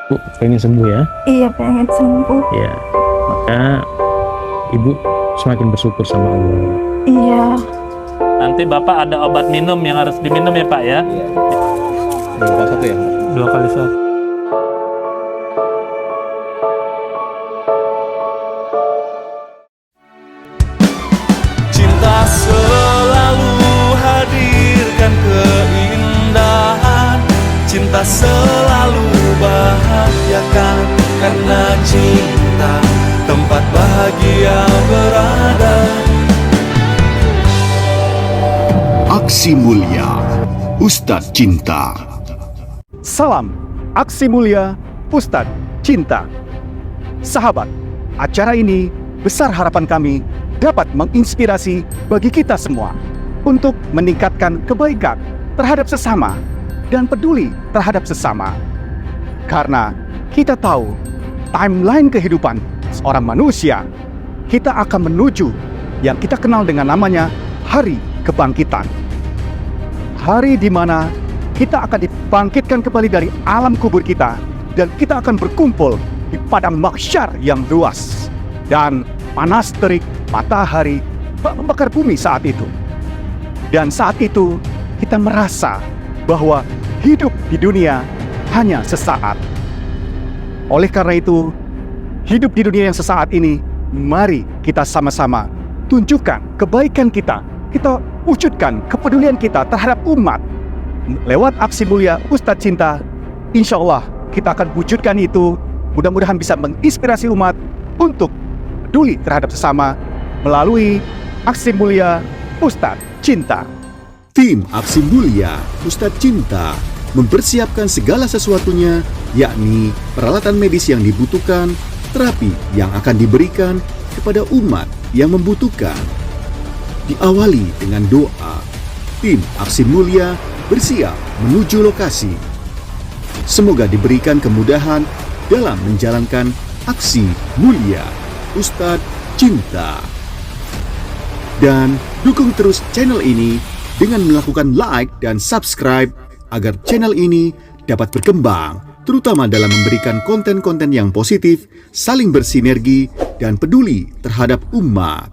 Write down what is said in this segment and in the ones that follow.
Bu, pengen sembuh ya? Iya, pengen sembuh. Ya, maka Ibu semakin bersyukur sama Allah. Iya. Nanti Bapak ada obat minum yang harus diminum ya Pak ya? Iya. 2 kali 1 ya? 2 kali 1. Cinta selalu hadirkan keindahan, cinta selalu bahagiakan, karena cinta tempat bahagia berada. Aksi Mulia Ustadz Cinta. Salam Aksi Mulia Ustadz Cinta. Sahabat, acara ini besar harapan kami dapat menginspirasi bagi kita semua untuk meningkatkan kebaikan terhadap sesama dan peduli terhadap sesama. Karena kita tahu timeline kehidupan seorang manusia, kita akan menuju yang kita kenal dengan namanya hari kebangkitan. Hari di mana kita akan dibangkitkan kembali dari alam kubur kita dan kita akan berkumpul di padang mahsyar yang luas dan panas terik matahari membakar bumi saat itu. Dan saat itu kita merasa bahwa hidup di dunia hanya sesaat. Oleh karena itu, hidup di dunia yang sesaat ini, mari kita sama-sama tunjukkan kebaikan kita. Kita wujudkan kepedulian kita terhadap umat. Lewat Aksi Mulia Ustadz Cinta, insya Allah kita akan wujudkan itu. Mudah-mudahan bisa menginspirasi umat untuk peduli terhadap sesama melalui Aksi Mulia Ustadz Cinta. Tim Aksi Mulia Ustadz Cinta mempersiapkan segala sesuatunya, yakni peralatan medis yang dibutuhkan, terapi yang akan diberikan kepada umat yang membutuhkan. Diawali dengan doa, tim Aksi Mulia bersiap menuju lokasi. Semoga diberikan kemudahan dalam menjalankan Aksi Mulia Ustadz Cinta. Dan dukung terus channel ini dengan melakukan like dan subscribe agar channel ini dapat berkembang, terutama dalam memberikan konten-konten yang positif, saling bersinergi, dan peduli terhadap umat.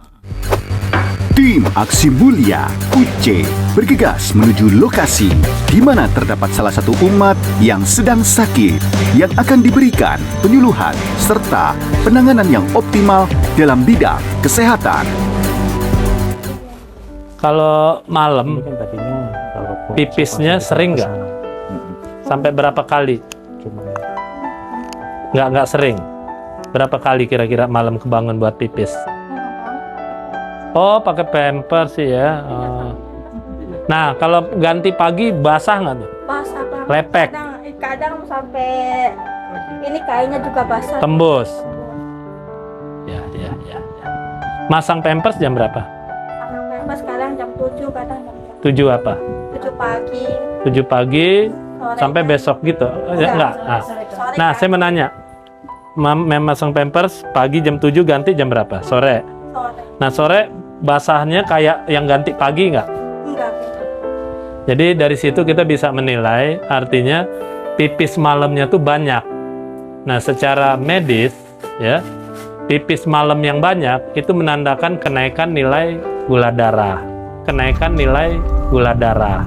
Tim Aksi Mulia UC bergegas menuju lokasi di mana terdapat salah satu umat yang sedang sakit yang akan diberikan penyuluhan serta penanganan yang optimal dalam bidang kesehatan. Kalau malam pipisnya sering nggak? Sampai berapa kali? Nggak sering. Berapa kali kira-kira malam kebangun buat pipis? Oh, pakai pampers sih ya. Oh. Nah, kalau ganti pagi basah nggak tuh? Basah banget. Lepek. Kadang sampai ini kayaknya juga basah. Tembus. Ya. Masang pampers jam berapa? Mas kadang jam 7, kadang jam 7 apa? 7 pagi. 7 pagi Sore. sampai besok gitu. Ya, enggak. Nah, saya menanya. Memasang pampers pagi jam 7 ganti jam berapa? Sore. Nah, sore basahnya kayak yang ganti pagi nggak? Enggak. Jadi dari situ kita bisa menilai, artinya pipis malamnya tuh banyak. Nah, secara medis ya, pipis malam yang banyak itu menandakan kenaikan nilai gula darah. Kenaikan nilai gula darah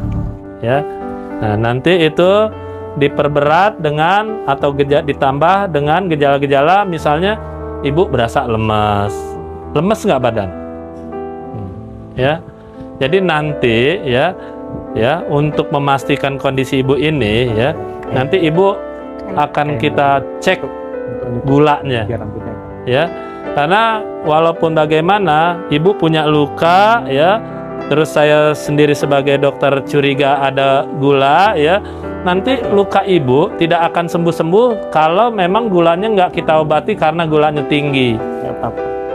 ya. Nah, nanti itu diperberat dengan atau ditambah dengan gejala-gejala, misalnya ibu berasa lemes. Lemes nggak badan? Ya. Jadi nanti ya untuk memastikan kondisi ibu ini ya, nanti ibu akan kita cek gulanya. Ya. Karena walaupun bagaimana ibu punya luka ya, terus saya sendiri sebagai dokter curiga ada gula ya, nanti luka ibu tidak akan sembuh-sembuh kalau memang gulanya nggak kita obati karena gulanya tinggi.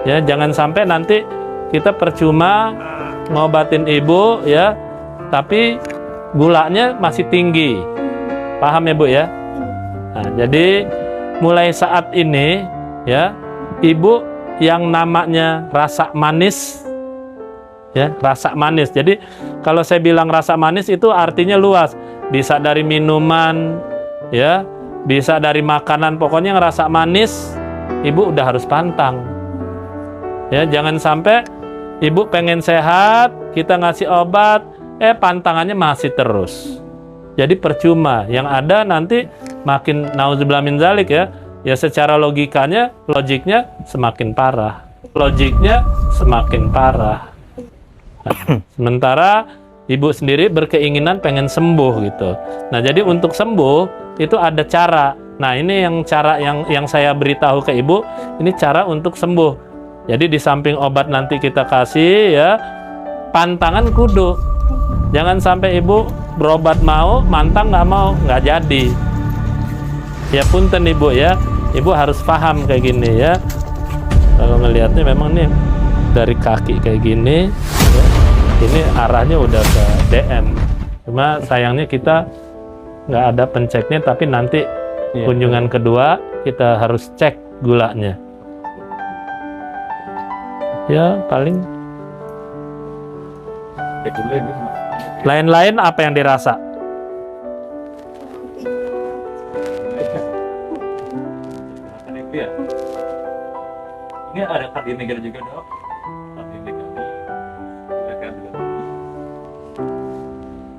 Ya, jangan sampai nanti kita percuma ngobatin ibu ya, tapi gulanya masih tinggi. Paham ya Bu ya? Nah, jadi mulai saat ini ya, ibu yang namanya rasa manis ya, rasa manis. Jadi kalau saya bilang rasa manis itu artinya luas. Bisa dari minuman ya, bisa dari makanan, pokoknya ngerasa manis, ibu udah harus pantang. Ya, jangan sampai ibu pengen sehat, kita ngasih obat, pantangannya masih terus. Jadi percuma, yang ada nanti makin nauzubillah min dzalik ya secara logiknya semakin parah. Logiknya semakin parah. Nah, sementara ibu sendiri berkeinginan pengen sembuh gitu. Nah, jadi untuk sembuh itu ada cara. Nah, ini yang cara yang saya beritahu ke ibu, ini cara untuk sembuh. Jadi di samping obat nanti kita kasih ya, pantangan kudu. Jangan sampai ibu berobat mau, mantang nggak mau, nggak jadi. Ya punten ibu ya, ibu harus paham kayak gini ya. Kalau ngelihatnya memang nih dari kaki kayak gini, ya, ini arahnya udah ke DM. Cuma sayangnya kita nggak ada penceknya, tapi nanti kunjungan kedua kita harus cek gulanya. Ya paling lain-lain apa yang dirasa? Ini ada kardiomegaly juga dok.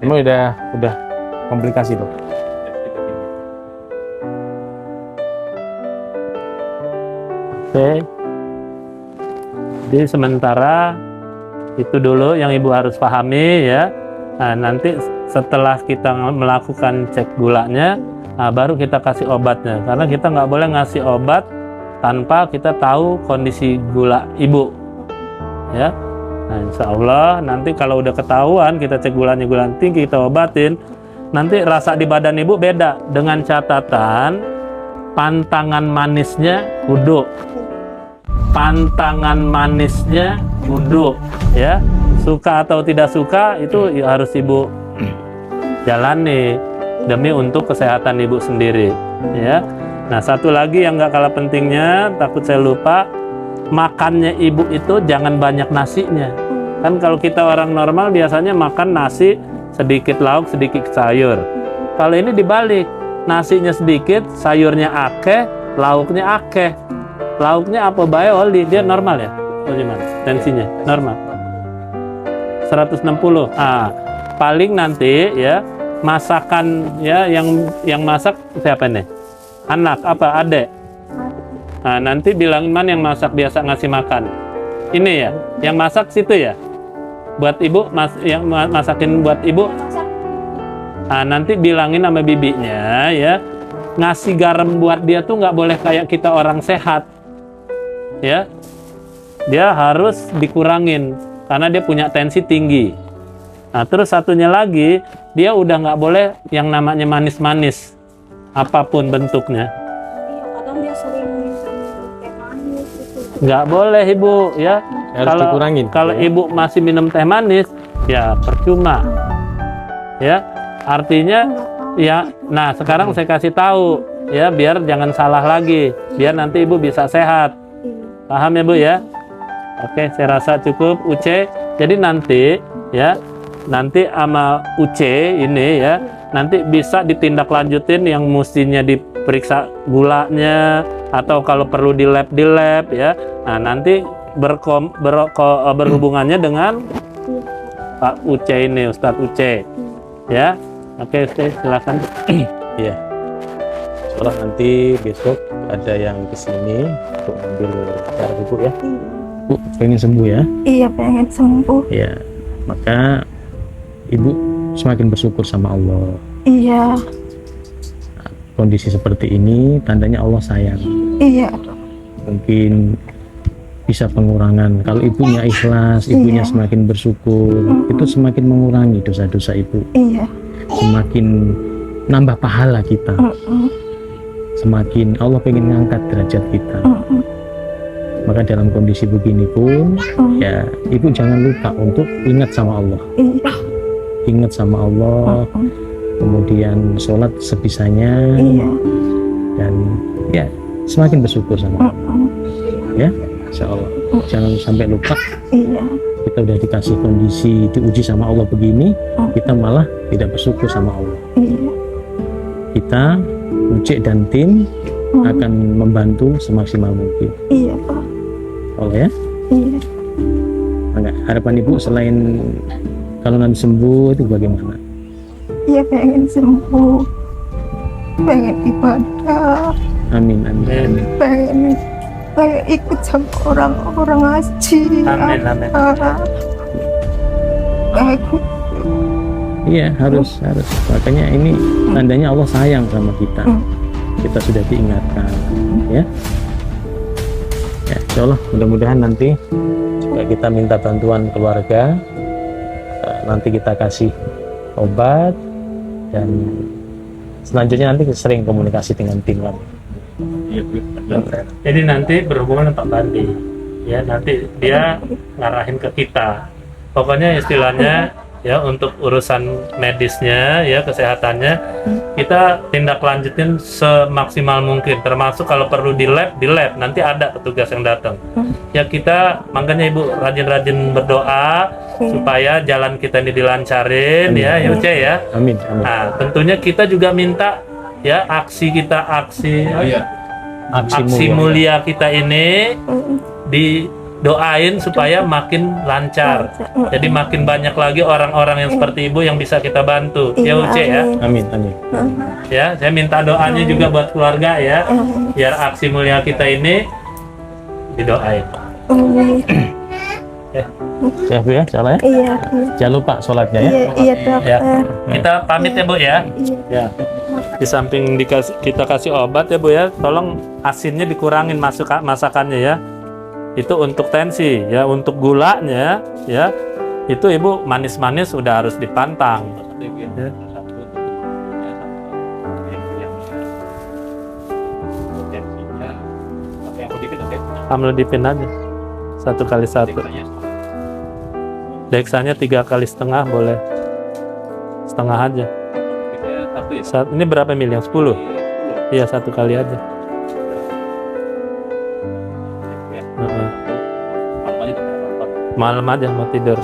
Emang udah komplikasi dok. Oke. Jadi sementara itu dulu yang ibu harus pahami ya. Nah, nanti setelah kita melakukan cek gulanya, nah, baru kita kasih obatnya. Karena kita nggak boleh ngasih obat tanpa kita tahu kondisi gula ibu. Ya. Nah, insya Allah nanti kalau udah ketahuan kita cek gulanya gula tinggi, kita obatin, nanti rasa di badan ibu beda, dengan catatan pantangan manisnya kudu. Pantangan manisnya kudu ya. Suka atau tidak suka itu harus ibu jalani demi untuk kesehatan ibu sendiri ya. Nah, satu lagi yang nggak kalah pentingnya, takut saya lupa, makannya ibu itu jangan banyak nasinya. Kan kalau kita orang normal biasanya makan nasi sedikit lauk sedikit sayur. Kalau ini dibalik, nasinya sedikit, sayurnya akeh, lauknya akeh. Lauknya apa bae oli, dia normal ya? Oh, gimana? Tensinya normal. 160. Paling nanti ya masakan ya yang masak siapa nih? Anak apa adek? Nah, nanti bilangin mana yang masak biasa ngasih makan. Ini ya, yang masak situ ya. Buat ibu yang masakin buat ibu. Nah, nanti bilangin sama bibinya ya, ngasih garam buat dia tuh nggak boleh kayak kita orang sehat. Ya. Dia harus dikurangin karena dia punya tensi tinggi. Nah, terus satunya lagi, dia udah nggak boleh yang namanya manis-manis, apapun bentuknya. Iya, kadang dia sering minum teh manis gitu. Nggak boleh ibu ya. Harus dikurangin. Kalau ibu masih minum teh manis, ya percuma. Ya, artinya ya. Nah, sekarang saya kasih tahu ya, biar jangan salah lagi, biar nanti ibu bisa sehat. Paham ya bu ya? Oke, saya rasa cukup UC. Jadi nanti ya, nanti sama UC ini ya, nanti bisa ditindaklanjutin yang mestinya diperiksa gulanya atau kalau perlu di lab ya. Nah, nanti berhubungannya dengan Pak UC ini, Ustadz UC ya. Oke, silakan. Iya. Soalnya nanti besok ada yang kesini untuk ambil darah ibu ya. Bu, pengen sembuh ya? Iya, pengen sembuh. Ya, maka ibu semakin bersyukur sama Allah. Iya. Nah, kondisi seperti ini tandanya Allah sayang. Iya. Mungkin bisa pengurangan. Kalau ibunya ikhlas, ibunya semakin bersyukur, itu semakin mengurangi dosa-dosa ibu. Iya. Semakin nambah pahala kita. Semakin Allah pengen ngangkat derajat kita. Maka dalam kondisi begini pun ya ibu jangan lupa untuk ingat sama Allah. Iya. Ingat sama Allah. Kemudian sholat sebisanya. Iya. Dan ya semakin bersyukur sama Allah. Ya, insya Allah. Jangan sampai lupa. Iya. Kita udah dikasih kondisi diuji sama Allah begini, kita malah tidak bersyukur sama Allah. Iya. Kita Ucik dan tim akan membantu semaksimal mungkin. Iya Pak. Oh ya. Iya. Enggak, harapan ibu selain kalau nanti sembuh itu bagaimana? Iya pengen sembuh. Pengen ibadah. Amin, amin, amin. Pengen ikut sama orang-orang ngaji. Amin, amin. Iya, harus. Makanya ini tandanya Allah sayang sama kita. Kita sudah diingatkan, ya. Ya, insya Allah mudah-mudahan nanti juga kita minta bantuan keluarga. Nanti kita kasih obat dan selanjutnya nanti sering komunikasi dengan tim kami. Jadi nanti berhubungan dengan Pak Bandi, ya nanti dia ngarahin ke kita. Pokoknya istilahnya ya untuk urusan medisnya, ya kesehatannya kita tindak lanjutin semaksimal mungkin. Termasuk kalau perlu di lab nanti ada petugas yang datang. Ya kita makanya Ibu rajin-rajin berdoa supaya jalan kita ini dilancarin, ya Uce ya. Amin, amin. Nah tentunya kita juga minta ya aksi mulia kita ini didoain supaya makin lancar. Jadi makin banyak lagi orang-orang yang seperti Ibu yang bisa kita bantu. Ya Uce ya. Amin, amin. Ya, saya minta doanya juga buat keluarga ya. Biar aksi mulia kita ini didoain. Ya Bu ya, salah ya. Iya. Jangan lupa sholatnya ya. Iya dokter. Ya. Kita pamit ya Bu ya. Ya. Di samping kita kasih obat ya Bu ya, tolong asinnya dikurangin masakannya ya. Itu untuk tensi ya, untuk gulanya ya. Itu Ibu manis-manis udah harus dipantang. Ya. Amlodipin aja 1x1. Deksanya 3,5 boleh. Setengah aja. Ini berapa mili? Yang 10? Iya, 1 kali aja. Malam aja mau tidur.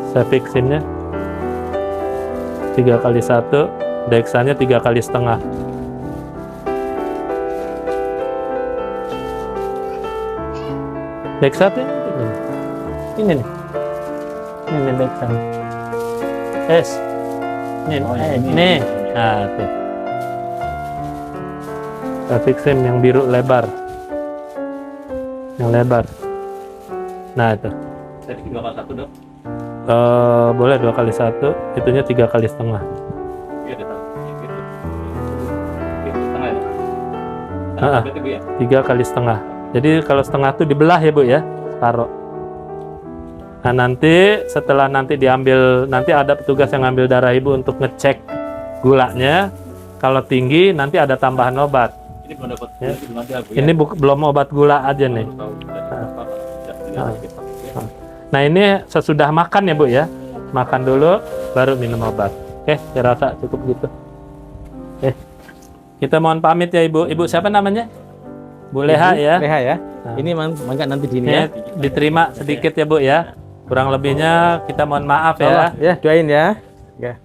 Saya fixinnya 3x1, deksanya 3,5 kali. Dexa tuh ini nih. Ini Dexa. Nih. Nah, tuh. Saya fixin yang biru lebar. Yang lebar. Nah, itu. Jadi 2x1 dok? Boleh 2x1, itunya 3,5 kali. Iya, dia tahu. Gitu. Setengah ya? Berarti Bu ya? 3,5 kali. Jadi kalau setengah itu dibelah ya Bu ya, taruh. Nah nanti setelah nanti diambil, nanti ada petugas yang ngambil darah Ibu untuk ngecek gulanya. Kalau tinggi nanti ada tambahan obat. Ini belum dapat Ya. belum ada Bu ya? Ini belum obat gula aja nih. Nah ini sesudah makan ya Bu ya, makan dulu baru minum obat. Oke, saya rasa cukup gitu. Kita mohon pamit ya Ibu. Ibu siapa namanya? Bu Leha ya. Leha ya. Nah. Ini mangga nanti di ini Ya, ya. diterima sedikit ya Bu ya. Kurang lebihnya kita mohon maaf ya. Ya, doain ya. Ya.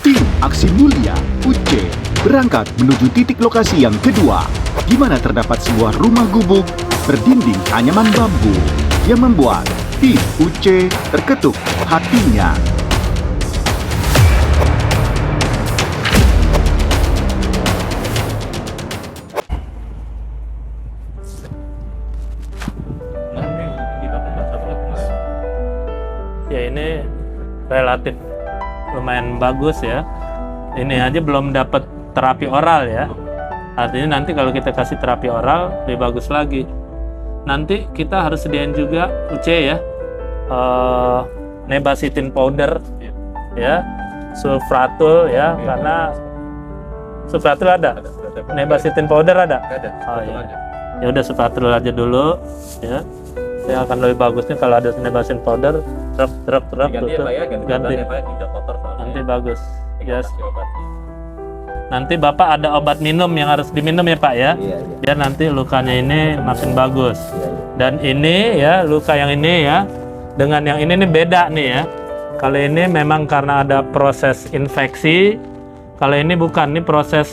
Tim Aksi Mulia UC berangkat menuju titik lokasi yang kedua, di mana terdapat sebuah rumah gubuk berdinding anyaman bambu yang membuat tim UC terketuk hatinya. Ya ini relatif lumayan bagus ya. Ini aja belum dapat terapi oral ya. Artinya nanti kalau kita kasih terapi oral lebih bagus lagi. Nanti kita harus sediain juga UC ya, nebasitin powder ya, sulfratul ya, karena sulfratul ada. Nebasitin powder ada. Oh ya. Ya udah sulfratul aja dulu ya. Yang akan lebih bagusnya kalau ada nebasin powder, truk Ganti ya Pak ya? ganti. Ya Pak ya? Tidak kotor soalnya. Nanti bagus. Yes. Kasih obatnya. Nanti Bapak ada obat minum yang harus diminum ya Pak ya, biar nanti lukanya ini makin bagus. Dan ini ya, luka yang ini ya, dengan yang ini beda nih ya. Kalau ini memang karena ada proses infeksi, kalau ini bukan, ini proses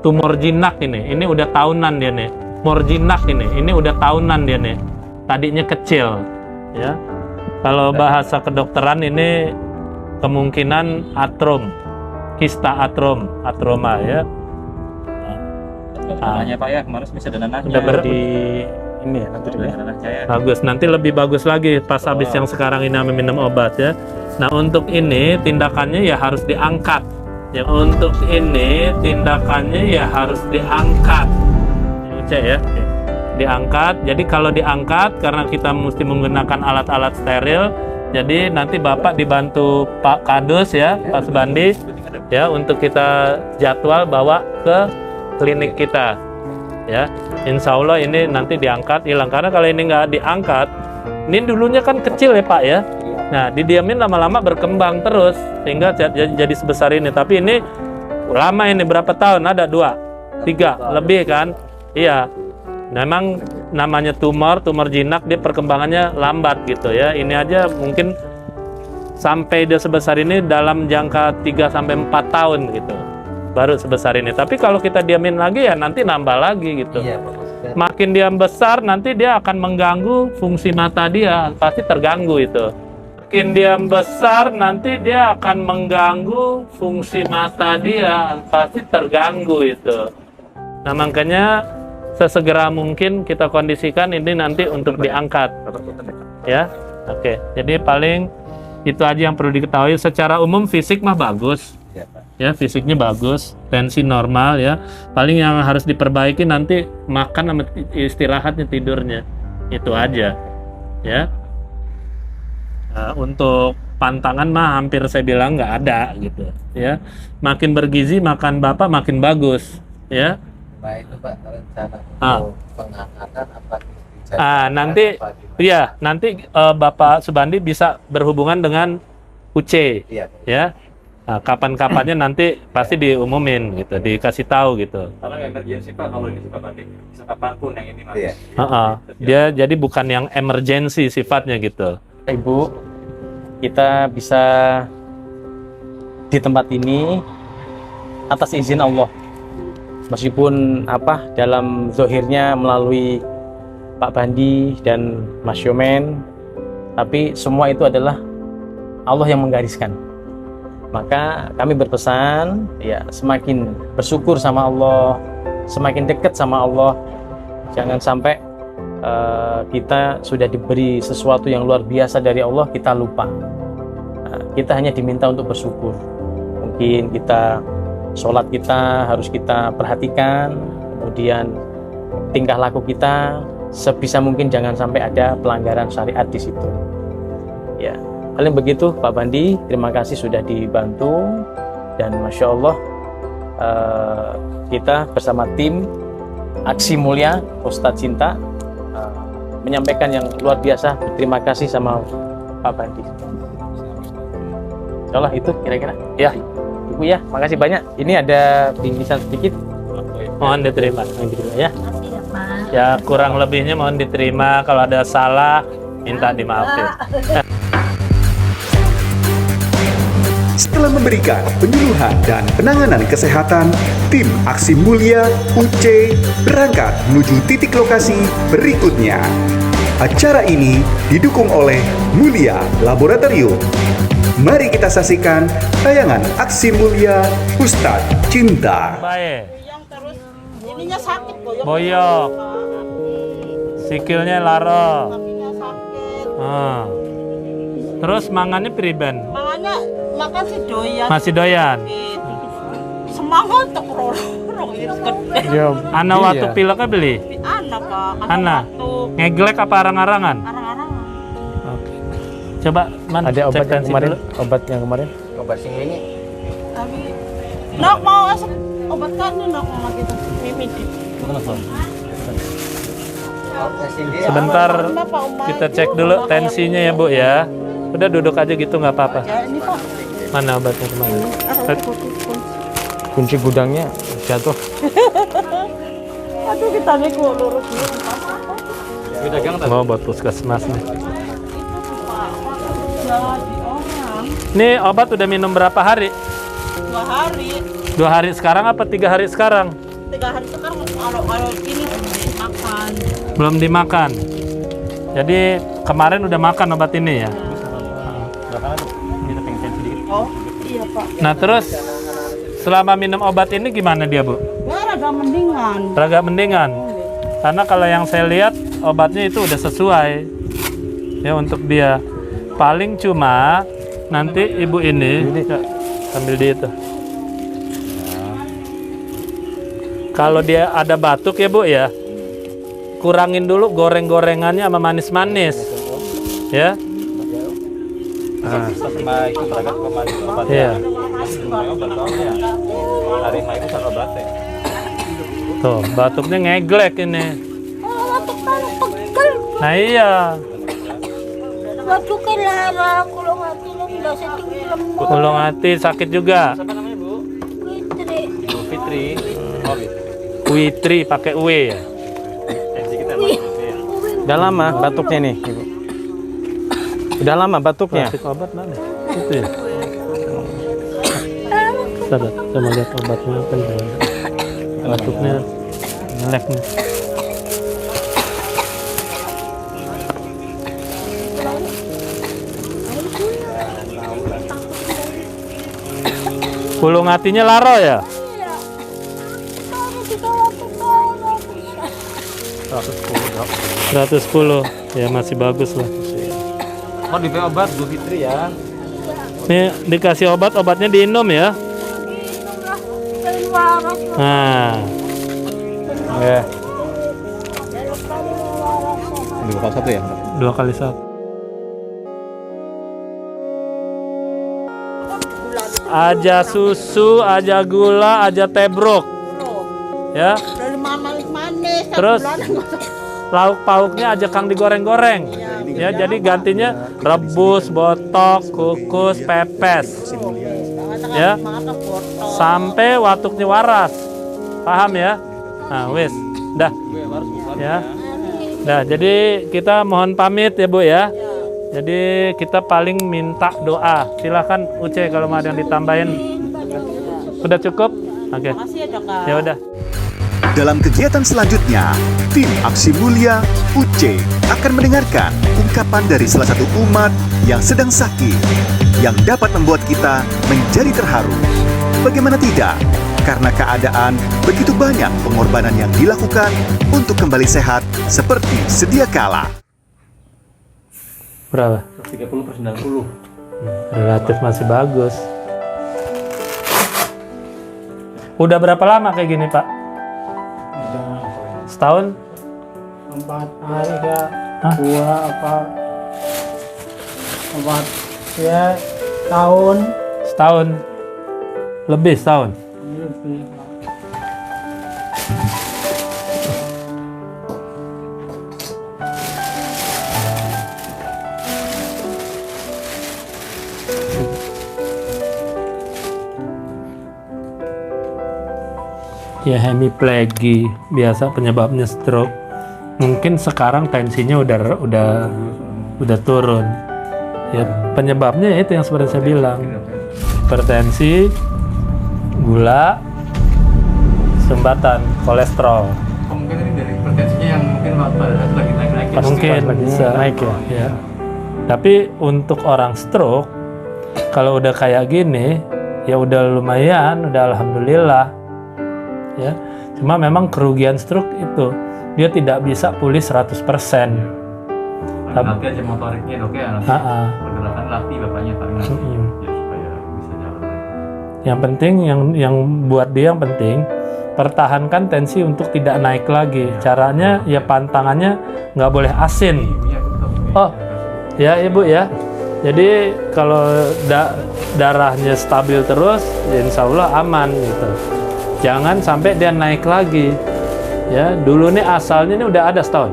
tumor jinak ini. Ini udah tahunan dia nih. Tumor jinak ini udah tahunan dia nih. Tadinya kecil ya. Kalau bahasa kedokteran ini kemungkinan atrom, kista atroma ya. Dananya Pak ya, kemarin bisa ada nanahnya. Udah Di ini ya nanti dulu ya. Nanahnya ya. Bagus, nanti lebih bagus lagi pas habis yang sekarang ini minum obat ya. Nah untuk ini tindakannya ya harus diangkat. Ya untuk ini tindakannya ya harus diangkat. Cek ya, diangkat. Jadi kalau diangkat karena kita mesti menggunakan alat-alat steril. Jadi nanti Bapak dibantu Pak Kadus ya, Pak Subandi ya untuk kita jadwal bawa ke klinik kita ya. Insya Allah ini nanti diangkat hilang, karena kalau ini nggak diangkat, ini dulunya kan kecil ya Pak ya. Nah didiamin lama-lama berkembang terus sehingga jadi sebesar ini. Tapi ini lama, ini berapa tahun? Ada 2, 3 lebih kan? Iya. Memang namanya tumor jinak, dia perkembangannya lambat gitu ya. Ini aja mungkin sampai dia sebesar ini dalam jangka 3-4 tahun gitu, baru sebesar ini. Tapi kalau kita diamin lagi ya nanti nambah lagi gitu. Makin dia besar nanti dia akan mengganggu fungsi mata dia, pasti terganggu itu. Makin dia besar nanti dia akan mengganggu fungsi mata dia, pasti terganggu itu. Nah makanya sesegera mungkin kita kondisikan ini nanti untuk diangkat ya. Oke, jadi paling itu aja yang perlu diketahui. Secara umum fisik mah bagus ya, fisiknya bagus, tensi normal ya. Paling yang harus diperbaiki nanti makan sama istirahatnya, tidurnya, itu aja ya. Nah, untuk pantangan mah hampir saya bilang nggak ada gitu ya. Makin bergizi makan Bapak makin bagus ya. Baik itu Pak, rencana pengangkatan apa? Nanti iya, nanti Bapak Subandi bisa berhubungan dengan UC ya. Nah, kapan-kapannya nanti pasti diumumin gitu, dikasih tahu gitu. Karena emergency Pak, kalau ini Pak Bandi bisa kapanpun yang ini Mas. Dia jadi bukan yang emergency sifatnya gitu. Ibu, kita bisa di tempat ini atas izin Allah. Meskipun dalam zahirnya melalui Pak Bandi dan Mas Yomen, tapi semua itu adalah Allah yang menggariskan. Maka kami berpesan ya, semakin bersyukur sama Allah, semakin dekat sama Allah. Jangan sampai kita sudah diberi sesuatu yang luar biasa dari Allah, kita lupa. Kita hanya diminta untuk bersyukur. Mungkin kita sholat kita harus kita perhatikan, kemudian tingkah laku kita sebisa mungkin jangan sampai ada pelanggaran syariat di situ. Ya, paling begitu Pak Bandi. Terima kasih sudah dibantu dan masya Allah kita bersama tim Aksi Mulia Ustadz Cinta menyampaikan yang luar biasa. Terima kasih sama Pak Bandi. Insya Allah itu kira-kira. Ya. Ibu ya, makasih banyak. Ini ada bingkisan sedikit. Mohon diterima ya. Ya kurang lebihnya mohon diterima. Kalau ada salah minta dimaafin. Setelah memberikan penyuluhan dan penanganan kesehatan, tim Aksi Mulia UC berangkat menuju titik lokasi berikutnya. Acara ini didukung oleh Mulia Laboratorium. Mari kita saksikan tayangan Aksi Mulia Ustadz Cinta. Baik. Yang terus ininya sakit Boyok. Sikilnya laro. kakinya sakit. Terus mangannya priben. Makanya makan si doyan. Masih doyan. Semangat untuk rorong ini gede. Ana waktu pileknya beli. Anak Pak. Ana. Ngeglek apa arang-arangan? Arang-arang. Oke. Coba man, Ada obat cek yang tensi kemarin, dulu. obat yang kemarin. Obat sing ini Tapi nak mau asap obat kan nak mau gitu. Mimi. Sebentar kita cek dulu tensinya ya Bu ya. Udah duduk aja gitu nggak apa-apa. Ya ini Pak. Mana obatnya kemarin? Kunci gudangnya jatuh. Aduh kita nih kok lurus dulu. Oh, buat puskesmas nih. Itu tuh Pak, jadi orang Ini obat udah minum berapa hari? 2 hari, 2 hari sekarang apa 3 hari sekarang? 3 hari sekarang kalau ini makan. Belum dimakan. Jadi kemarin udah makan obat ini ya. Oh iya Pak. Nah terus selama minum obat ini gimana dia Bu? Ya agak mendingan. Agak mendingan. Karena kalau yang saya lihat obatnya itu udah sesuai ya untuk dia. Paling cuma nanti ibu ini ya, sambil di itu. Kalau dia ada batuk ya Bu ya, kurangin dulu goreng-gorengannya sama manis-manis ya. Nah, Sama itu beragam kemarin obat. iya. Arima itu sama obatnya. Tuh, batuknya ngeglek ini. Nah iya, Batuknya lara, kulong hati lang biasa tinggal mo. kulung hati sakit juga. Siapa namanya Bu? Fitri. Bu Fitri. Oh Fitri. Witri pakai W ya. MC kita masuk ya. Udah lama batuknya nih, Ibu. Udah lama batuknya. Plastik obat mana? Itu ya. Sabar, sama lihat obatnya apa ya. Batuknya ngelek nih. Kulung hatinya laro ya? Kami juga waktu kau 110 ya masih bagus lah. Oh di obat Bu Fitri ya. Nih dikasih obat, obatnya diminum ya. waras. Nah, Ya. Dua kali satu ya. 2 kali 1. Aja susu, aja gula, aja tebrok. Ya. Dari manis-manis. Terus lauk pauknya aja kang digoreng-goreng. Ya, jadi gantinya rebus, botok, kukus, pepes. Ya. Sampai watuknya waras. Paham ya? Nah, wis. Dah. Ya. Nah, jadi kita mohon pamit ya Bu ya. Jadi kita paling minta doa. Silakan Uce kalau mau ada yang ditambahin. Udah cukup? Oke. Makasih ya Dok. Ya udah. Dalam kegiatan selanjutnya, tim Aksi Mulia UC akan mendengarkan ungkapan dari salah satu umat yang sedang sakit, yang dapat membuat kita menjadi terharu. Bagaimana tidak? Karena keadaan begitu banyak pengorbanan yang dilakukan untuk kembali sehat seperti sedia kala. Berapa? 30/90. Relatif masih bagus. Udah berapa lama kayak gini Pak? Setahun? 4 hari ya. Hah? 2 apa 4 ya tahun Setahun? Lebih setahun? lebih. Ya hemiplegia biasa penyebabnya stroke. Mungkin sekarang tensinya udah turun. Ya penyebabnya itu yang seperti saya bilang. Hipertensi, gula, sumbatan, kolesterol. Mungkin ini dari hipertensinya yang mungkin pada saat lagi naik-naik. Mungkin bisa naik ya. ya. Tapi untuk orang stroke kalau udah kayak gini ya udah lumayan, udah alhamdulillah. Ya, cuma memang kerugian stroke itu dia tidak bisa pulih 100%. Nanti aja motoriknya Dok ya. Pergerakan latih bapaknya paling nanti ya supaya bisa jalan lagi. Yang penting yang buat dia yang penting pertahankan tensi untuk tidak naik lagi. Caranya ya pantangannya nggak boleh asin. Iya betul. Oh, ya Ibu ya. Jadi kalau darahnya stabil terus, ya insya Allah aman gitu. Jangan sampai dia naik lagi. Ya, dulu nih asalnya ini udah ada setahun.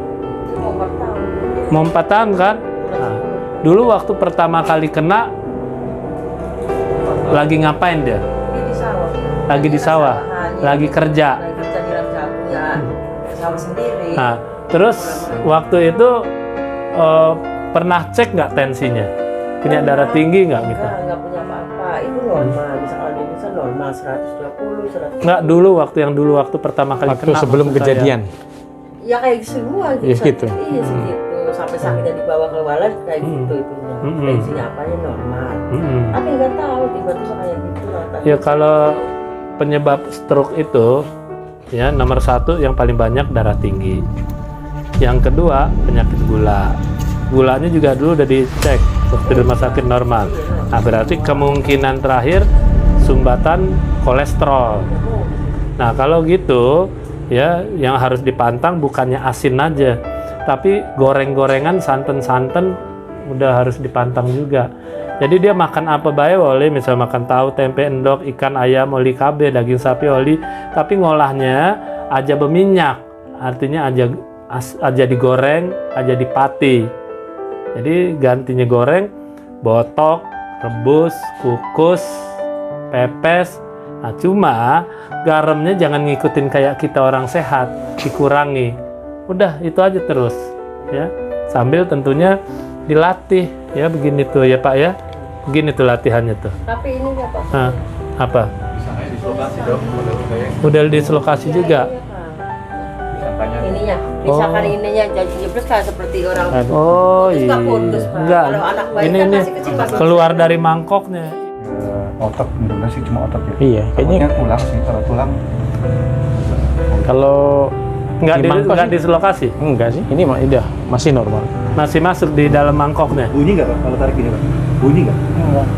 Mau 4 tahun kan? Nah, dulu waktu pertama kali kena, lagi ngapain dia? Lagi di sawah, lagi kerja. Lagi kerja di Rancabung ya, sawah sendiri. Nah, Terus waktu itu pernah cek nggak tensinya? Punya darah tinggi nggak gitu? Nggak punya apa-apa, itu normal. Misalkan di bisa normal 120, 100. Nggak dulu waktu pertama kali Waktu kena. sebelum maksud saya. kejadian. Ya kayak semua gitu. Ya, gitu. Iya segitu. Sampai sakitnya dibawa ke walad kayak gitu itunya. Tensinya apanya normal. Tapi nggak tahu tiba-tiba kayak gitu. Ya kalau penyebab stroke itu ya nomor 1 yang paling banyak darah tinggi. Yang kedua penyakit gula. Gulanya juga dulu udah dicek waktu di rumah sakit normal. Nah berarti kemungkinan terakhir sumbatan kolesterol. Nah kalau gitu ya yang harus dipantang bukannya asin aja, tapi goreng-gorengan, santan-santan udah harus dipantang juga. Jadi dia makan apa bae boleh, misal makan tahu, tempe, endok, ikan, ayam, oli KB, daging sapi, oli, tapi ngolahnya aja berminyak, artinya aja digoreng, aja dipati. Jadi gantinya goreng, botok, rebus, kukus, pepes. Nah, cuma garamnya jangan ngikutin kayak kita orang sehat, dikurangi. Udah itu aja terus, ya. Sambil tentunya dilatih, ya begini tuh ya Pak ya. Begini tuh latihannya tuh. Tapi ini nggak Pak. Nah, apa? Bisa dislokasi dong, Udah dislokasi juga. Ininya, misalkan ininya jadi jebles kayak seperti orang. Oh Putus iya. nggak putus, Pak. Enggak. Kalau anak bayi Ini kan masih kecil, masih keluar dari mangkoknya. Otak, mudah-mudahan sih cuma otak ya. Iya, kayaknya tulang sih, kalau tulang kalau Nggak di mangkok sih- dislokasi. enggak sih. Ini udah masih normal. Masih masuk di dalam mangkoknya. bunyi nggak Pak kalau tarik gini Pak? Bunyi nggak?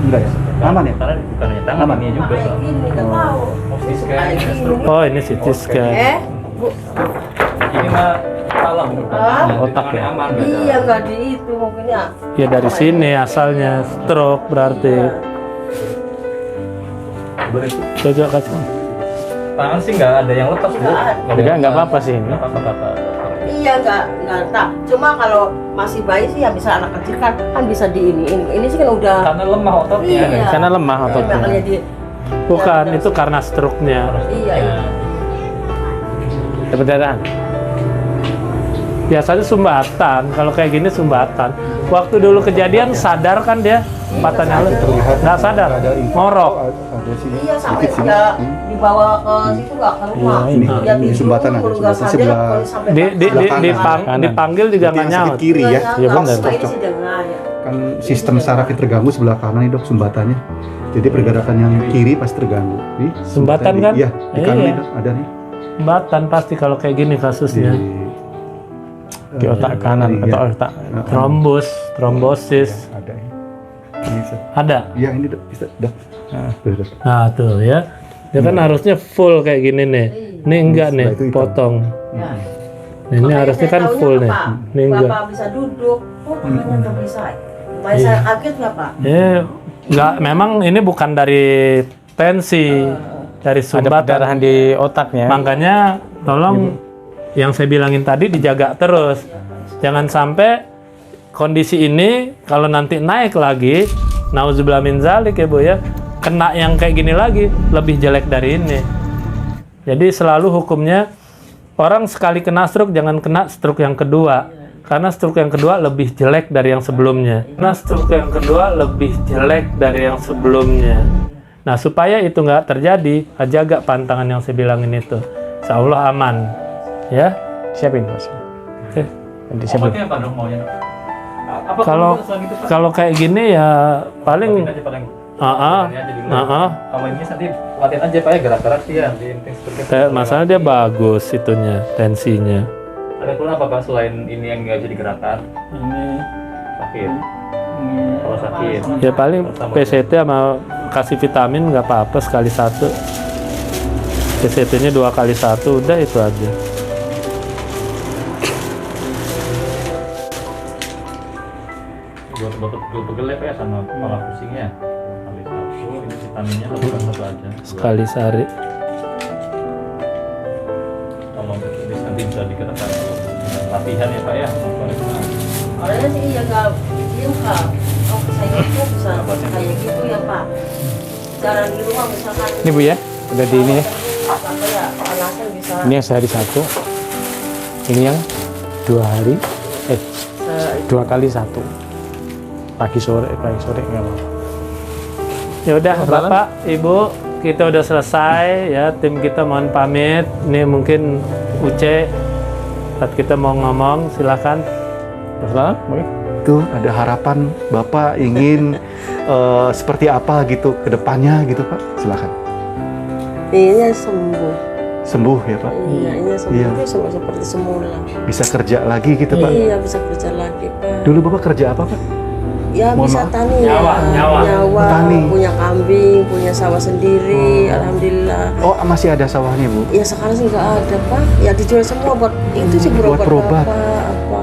Enggak ya? Aman ya? Karena bukan hanya tangan, Aman. ini juga. kayak gini, nggak tahu. Osis Kayak gini. Oh ini CT scan. Bu, Ini mah salah bukan. Hah? Otak ya? Aman, iya nggak di itu mungkin ya. Ya dari sini asalnya stroke berarti. Coba kasih. Tangan sih nggak ada yang lepas, Bu. Enggak apa-apa sih ini. Nggak apa-apa. Iya nggak tak. Cuma kalau masih bayi sih ya bisa anak kecil kan bisa di ini sih kan udah. Karena lemah ototnya. Iya. Karena lemah ototnya. Makanya di. Bukan, itu karena stroke-nya. Iya. Iya. Dapat darah. Biasanya sumbatan, kalau kayak gini sumbatan. Waktu dulu kejadian sadar kan dia? Patahnya lu? Nggak sadar, ngorok. Iya sampai dia dibawa ke situ nggak ke rumah. Iya, ini. Dia Ini tidur, sumbatan ada, baru nggak sumbatan sadar, sebelah- baru sampai Kanan. dipanggil juga nggak Berarti yang nyaut. sakit kiri ya. Iya, benar. Ini sih dengar ya. Kan sistem sarafnya terganggu sebelah kanan itu dok sumbatannya. Jadi pergerakan yang kiri pasti terganggu. Nih, Sumbatan di- kan? Iya, di kanan Iya. nih dok, ada nih. Sumbatan pasti kalau kayak gini kasusnya. Di otak kanan Iya. atau otak Trombosis. Ada ya. Ini, Sir. Ada. Iya ini dok, bisa dok. Tuh, dok. Nah tuh ya. Dia kan harusnya full kayak gini nih. Ini enggak nih, Setelah itu hitam. potong. Ya. Nah, ini Makanya harusnya saya kan taunya full apa, nih. Pak? Ini enggak. Bapak bisa duduk, makanya nggak bisa. Makanya Iya. saya kaget nggak Pak? Enggak, memang ini bukan dari tensi, dari ada sumbatan. perdarahan di otaknya. Makanya tolong yang saya bilangin tadi dijaga terus. Jangan sampai kondisi ini kalau nanti naik lagi, nauzubillah min zalik ya Bu ya, kena yang kayak gini lagi lebih jelek dari ini. Jadi selalu hukumnya orang sekali kena stroke jangan kena stroke yang kedua. Karena stroke yang kedua lebih jelek dari yang sebelumnya. Karena stroke yang kedua lebih jelek dari yang sebelumnya. Nah supaya itu nggak terjadi, jaga pantangan yang saya bilangin itu. Insya Allah aman. Ya. Siapin Mas. Oke. Nanti siapin. Obatnya apa dok maunya? Apa Kalau kemudian gitu, Pak? kalau kayak gini ya paling Obatin aja paling. ah Obatannya aja dulu. ah. Kalau ini nanti latihan aja Pak ya, gerak-gerak sih ya. Di inti seperti itu. Kayak masalah dia bagus itunya, tensinya. Ada keluhan apa Pak selain ini yang nggak bisa digerakkan? Ini Sakit. Kalau sakit. Ya paling PCT sama kasih vitamin nggak apa-apa sekali satu. PCT-nya 2 kali 1 udah itu aja. Buat pegel ya Pak ya sama kepala pusingnya. Kali 1, ini vitaminnya lakukan 1 aja. Sekali sehari. Kalau nanti bisa digerakkan latihan ya Pak ya. Orangnya sih iya nggak diem Kak. Oh saya itu bisa kayak gitu ya Pak. Cara di rumah misalkan. Ini Bu ya, udah di ini ya. Apa ya? Alasan bisa. Ini yang sehari 1. Ini yang 2 hari, 2 kali 1. Pagi sore nggak apa-apa. Ya udah Bapak, Ibu, kita udah selesai ya. Tim kita mohon pamit. Ini mungkin Uce, saat kita mau ngomong, silakan. Terserah, boleh. Itu ada harapan Bapak ingin seperti apa gitu ke depannya gitu Pak? Silakan. Ini sembuh. Sembuh ya Pak? Iya, ini sembuh. Iya. Sembuh seperti semula. Bisa kerja lagi gitu Pak? Iya, bisa kerja lagi, Pak. Dulu Bapak kerja apa Pak? Ya Mohon bisa maaf. tani, Nyawa. Tani. punya kambing, punya sawah sendiri, alhamdulillah. Oh masih ada sawahnya Bu? Ya sekarang sih nggak ada Pak, ya dijual semua buat itu sih Buat berobat berobat. apa.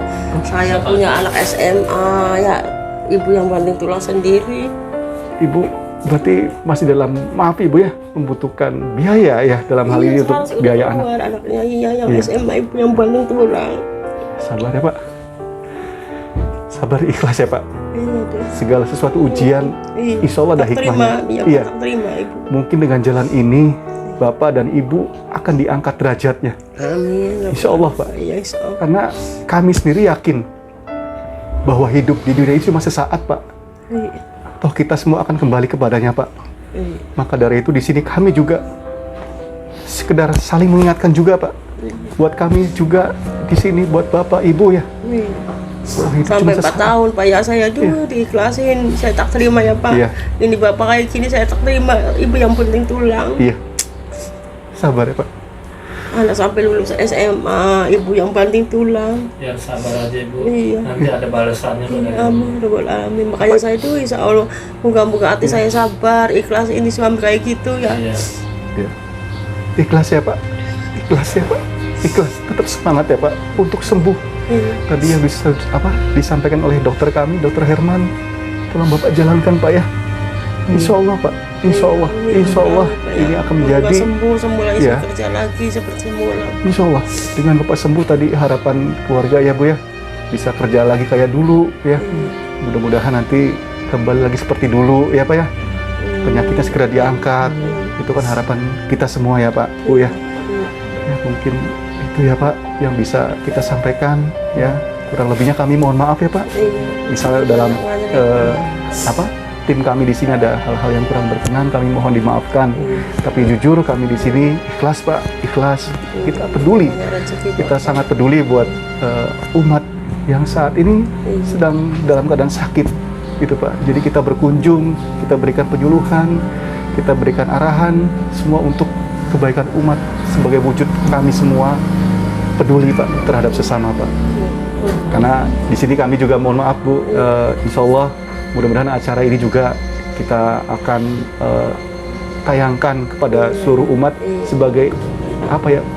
Saya punya anak SMA, ya ibu yang banting tulang sendiri. Ibu berarti masih dalam, maaf Ibu ya, membutuhkan biaya ya dalam hal ini untuk sekarang sih udah biaya anak. keluar anaknya, iya yang Iya. SMA ibu yang banting tulang. Sabar ya Pak. Sabar, ikhlas ya Pak. Iya deh. Segala sesuatu ujian, Iya. insya Allah ada Tak hikmahnya. terima, Iya. tak terima ibu. Mungkin dengan jalan ini Bapak dan Ibu akan diangkat derajatnya. Amin. Insya Allah Pak. Iya insya Allah. Karena kami sendiri yakin bahwa hidup di dunia ini cuma sesaat Pak. Iya. Toh kita semua akan kembali kepadanya Pak. Iya. Maka dari itu di sini kami juga sekedar saling mengingatkan juga Pak. Buat kami juga di sini, buat Bapak Ibu ya. Iya. Bahwa hidup Sampai cuma 4 sesaat. tahun Pak ya, saya dulu diikhlasin, saya tak terima ya Pak. Iya. Ini Bapak kayak gini saya tak terima, ibu yang penting tulang. Iya. Sabar ya Pak. Anak sampai lulus SMA, ibu yang banting tulang. Ya sabar aja Ibu. Iya. Nanti ada balasannya pada Ibu. Amin, Rabbal Alamin. Makanya saya tuh insya Allah moga-moga hati saya sabar, ikhlas ini suami kayak gitu ya. Iya. Ya. Ikhlas ya Pak. Ikhlas ya Pak. Ikhlas. Tetap semangat ya Pak untuk sembuh. Iya. Tadi yang disampaikan oleh dokter kami, Dokter Herman, tolong Bapak jalankan Pak ya. Insya Allah Pak. Insya Allah. Insya Allah ini akan menjadi. Sembuh lagi, Iya. kerja lagi seperti semula. Insya Allah dengan Bapak sembuh tadi harapan keluarga ya Bu ya, bisa kerja lagi kayak dulu ya. Mudah-mudahan nanti kembali lagi seperti dulu ya Pak ya. Penyakitnya segera diangkat. Itu kan harapan kita semua ya Pak Bu ya. Ya mungkin itu ya Pak yang bisa kita sampaikan ya. Kurang lebihnya kami mohon maaf ya Pak. Misalnya dalam tim kami di sini ada hal-hal yang kurang berkenan, kami mohon dimaafkan. Tapi jujur kami di sini ikhlas Pak, ikhlas. Kita peduli, kita sangat peduli buat umat yang saat ini sedang dalam keadaan sakit, gitu Pak. Jadi kita berkunjung, kita berikan penyuluhan, kita berikan arahan, semua untuk kebaikan umat sebagai wujud kami semua peduli Pak terhadap sesama Pak. Karena di sini kami juga mohon maaf Bu, insya Allah mudah-mudahan acara ini juga kita akan tayangkan kepada seluruh umat sebagai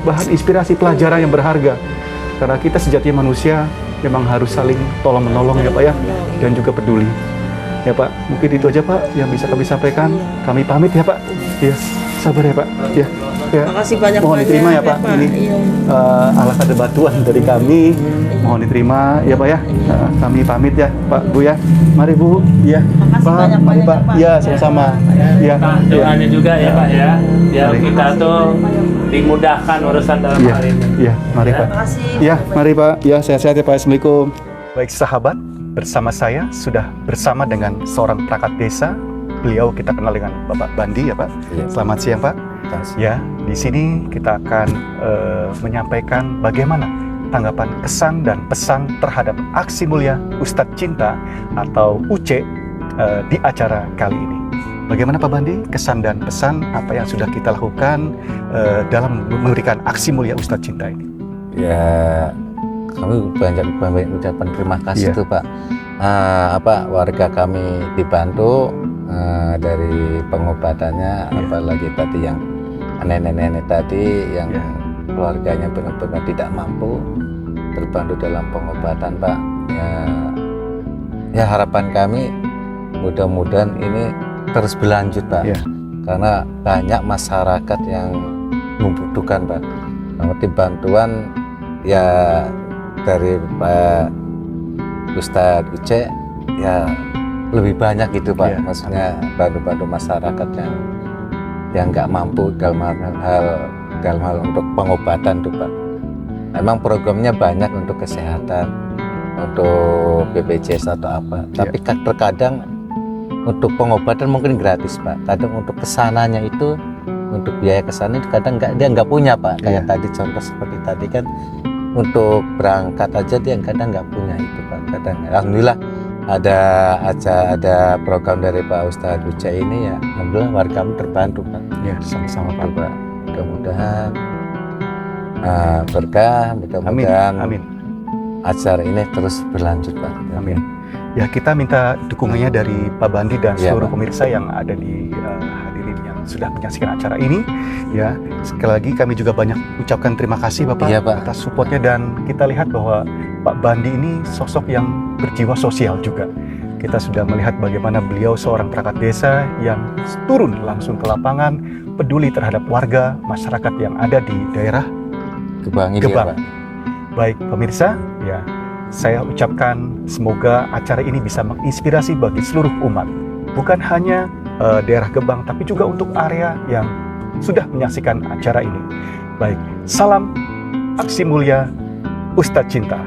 bahan inspirasi pelajaran yang berharga. Karena kita sejatinya manusia memang harus saling tolong menolong ya Pak ya, dan juga peduli. Ya Pak, mungkin itu aja Pak yang bisa kami sampaikan. Kami pamit ya Pak. Ya, sabar ya Pak. Ya. Ya. Makasih banyak. Mohon diterima ya Pak. Ini alas ada bantuan dari kami. Mohon diterima ya Pak ya. Kami pamit ya Pak Bu ya. Mari Bu. Ya. Pak, mari Pak. Ya, sama-sama. Ya. Doanya juga ya Pak ya. Biar kita tuh dimudahkan urusan dalam hal ini. Iya, mari Pak. Ya, mari Pak. Ya, sehat-sehat ya Pak. Assalamualaikum. Baik sahabat, bersama saya sudah bersama dengan seorang perangkat desa. Beliau kita kenal dengan Bapak Bandi ya Pak. Selamat siang Pak. Ya, di sini kita akan menyampaikan bagaimana tanggapan kesan dan pesan terhadap aksi mulia Ustadz Cinta atau UC di acara kali ini. Bagaimana Pak Bandi kesan dan pesan apa yang sudah kita lakukan dalam memberikan aksi mulia Ustadz Cinta ini? Ya, kami banyak ucapan terima kasih tuh Pak. Warga kami dibantu dari pengobatannya, apalagi tadi yang nenek-nenek tadi yang keluarganya benar-benar tidak mampu, terbantu dalam pengobatan Pak. Ya harapan kami mudah-mudahan ini terus berlanjut Pak, karena banyak masyarakat yang membutuhkan Pak. Nanti bantuan ya dari Pak Ustadz Uce ya lebih banyak gitu Pak, maksudnya bantu-bantu masyarakat yang nggak mampu dalam hal untuk pengobatan tuh Pak. Memang programnya banyak untuk kesehatan, untuk BPJS atau apa. Tapi terkadang untuk pengobatan mungkin gratis Pak. Kadang untuk kesananya itu, untuk biaya kesana itu kadang dia nggak punya Pak. Kayak tadi contoh seperti tadi kan, untuk berangkat aja dia kadang nggak punya itu Pak. Kadang alhamdulillah ada program dari Pak Ustadz Wijaya ini, ya alhamdulillah warga kami terbantu Pak. Ya, sama-sama Pak. Mudah-mudahan berkah, mudah-mudahan Amin. acara ini terus berlanjut Pak. Amin. Ya, kita minta dukungannya dari Pak Bandi dan Ya, seluruh Pak. pemirsa yang ada di hadirin yang sudah menyaksikan acara ini. Ya, sekali lagi kami juga banyak ucapkan terima kasih Bapak, Iya, Pak. atas supportnya, dan kita lihat bahwa Pak Bandi ini sosok yang berjiwa sosial juga. Kita sudah melihat bagaimana beliau seorang perangkat desa yang turun langsung ke lapangan, peduli terhadap warga masyarakat yang ada di daerah Gebang ini Gebang. ya Pak. Baik pemirsa, ya saya ucapkan semoga acara ini bisa menginspirasi bagi seluruh umat, bukan hanya daerah Gebang, tapi juga untuk area yang sudah menyaksikan acara ini. Baik, salam Aksi Mulia Ustadz Cinta.